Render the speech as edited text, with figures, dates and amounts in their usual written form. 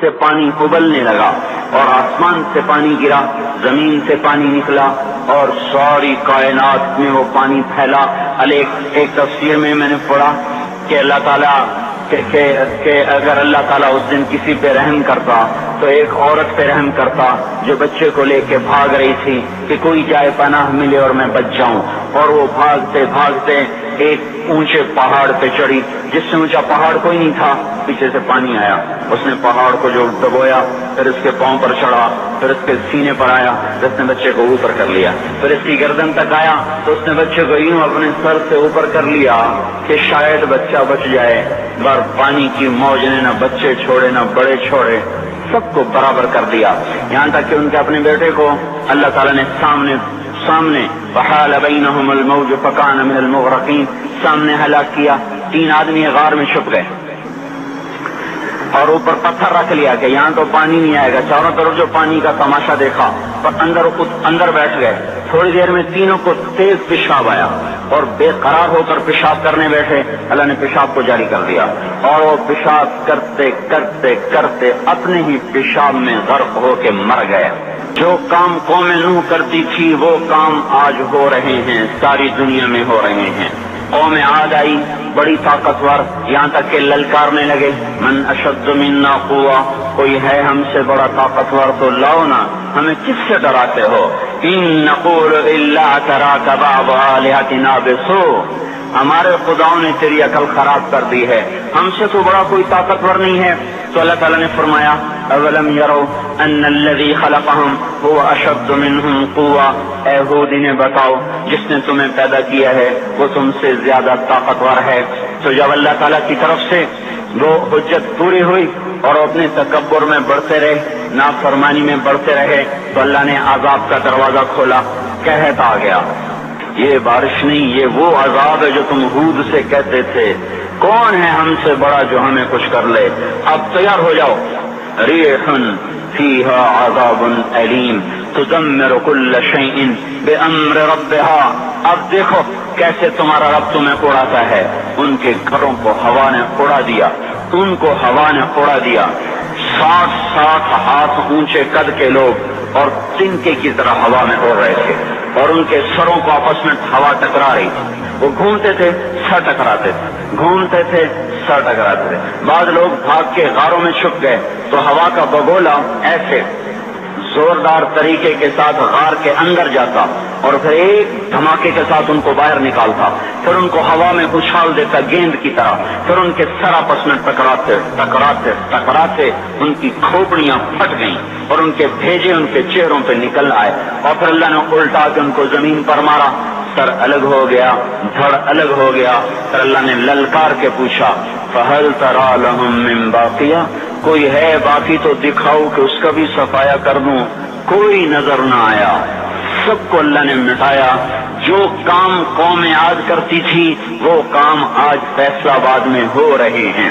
سے پانی ابلنے لگا اور آسمان سے پانی گرا، زمین سے پانی نکلا اور ساری کائنات میں وہ پانی پھیلا۔ ایک تفسیر میں نے پڑھا کہ اللہ تعالیٰ کہ اگر اللہ تعالیٰ اس دن کسی پہ رحم کرتا تو ایک عورت پہ رحم کرتا جو بچے کو لے کے بھاگ رہی تھی کہ کوئی جائے پناہ ملے اور میں بچ جاؤں، اور وہ بھاگتے بھاگتے ایک اونچے پہاڑ پہ چڑھی جس سے اونچا پہاڑ کوئی نہیں تھا، پیچھے سے پانی آیا، اس نے پہاڑ کو جو دبویا، پھر اس کے پاؤں پر چڑھا، پھر اس کے سینے پر آیا، پھر اس نے بچے کو اوپر کر لیا، پھر اس کی گردن تک آیا تو اس نے بچے کو یوں اپنے سر سے اوپر کر لیا کہ شاید بچہ بچ جائے، بار پانی کی موج نے نہ بچے چھوڑے نہ بڑے چھوڑے، سب کو برابر کر دیا، یہاں تک کہ ان کے اپنے بیٹے کو اللہ تعالیٰ نے سامنے وحال بینہم الموج فکان من المغرقین، سامنے ہلاک کیا۔ 3 آدمی غار میں چھپ گئے اور اوپر پتھر رکھ لیا کہ یہاں تو پانی نہیں آئے گا، چاروں طرف جو پانی کا تماشا دیکھا، پر اندر بیٹھ گئے۔ تھوڑی دیر میں تینوں کو تیز پیشاب آیا اور بے قرار ہو کر پیشاب کرنے بیٹھے، اللہ نے پیشاب کو جاری کر دیا اور وہ پیشاب کرتے کرتے کرتے اپنے ہی پیشاب میں غرق ہو کے مر گئے۔ جو کام قوم نوح کرتی تھی وہ کام آج ہو رہے ہیں، ساری دنیا میں ہو رہے ہیں۔ قوم عاد آئی بڑی طاقتور، یہاں تک کہ للکارنے لگے من اشد منا قوہ، کوئی ہے ہم سے بڑا طاقتور تو لاؤ نا، ہمیں کس سے ڈراتے ہو؟ ان نقول الا تراک بعض آلہتنا بسوء، ہمارے خداؤں نے تیری عقل خراب کر دی ہے، ہم سے تو بڑا کوئی طاقتور نہیں ہے۔ تو اللہ تعالیٰ نے فرمایا اولم یروا ان الذی خلقہم هو اشد منہم قوہ، اے ہود انہیں بتاؤ جس نے تمہیں پیدا کیا ہے وہ تم سے زیادہ طاقتور ہے۔ تو جب اللہ تعالیٰ کی طرف سے وہ حجت پوری ہوئی اور اپنے تکبر میں بڑھتے رہے، نافرمانی میں بڑھتے رہے، تو اللہ نے عذاب کا دروازہ کھولا، قحط آ گیا۔ یہ بارش نہیں، یہ وہ عذاب ہے جو تم ہود سے کہتے تھے کون ہے ہم سے بڑا جو ہمیں کچھ کر لے، اب تیار ہو جاؤ۔ ریح فیہا عذاب علیم تدمر کل شیء بامر ربها، اب دیکھو کیسے تمہارا رب تمہیں اڑاتا ہے۔ ان کے گھروں کو ہوا نے اڑا دیا، ان کو ہوا نے اڑا دیا۔ 60 ہاتھ اونچے قد کے لوگ اور تنکے کی طرح ہوا میں اڑ رہے تھے اور ان کے سروں کو آپس میں ہوا ٹکرا رہی تھی، وہ گھومتے تھے سر ٹکراتے تھے، گھومتے تھے سر ٹکراتے تھے۔ بعض لوگ بھاگ کے غاروں میں چھپ گئے تو ہوا کا بگولا ایسے زوردار طریقے کے ساتھ غار کے اندر جاتا اور پھر ایک دھماکے کے ساتھ ان کو باہر نکالتا، پھر ان کو ہوا میں اچھال دیتا گیند کی طرح، پھر ان کے سر آپس میں ٹکراتے ٹکراتے ٹکراتے ان کی کھوپڑیاں پھٹ گئیں اور ان کے بھیجے ان کے چہروں پہ نکل آئے، اور پھر اللہ نے الٹا کے ان کو زمین پر مارا، سر الگ ہو گیا، دھڑ الگ ہو گیا۔ پھر اللہ نے للکار کے پوچھا فہل تری لہم من باقیہ، کوئی ہے باقی تو دکھاؤ کہ اس کا بھی صفایا کر دوں، کوئی نظر نہ آیا، سب کو اللہ نے مٹایا۔ جو کام قوم عاد کرتی تھی وہ کام آج فیصلہ آباد میں ہو رہے ہیں۔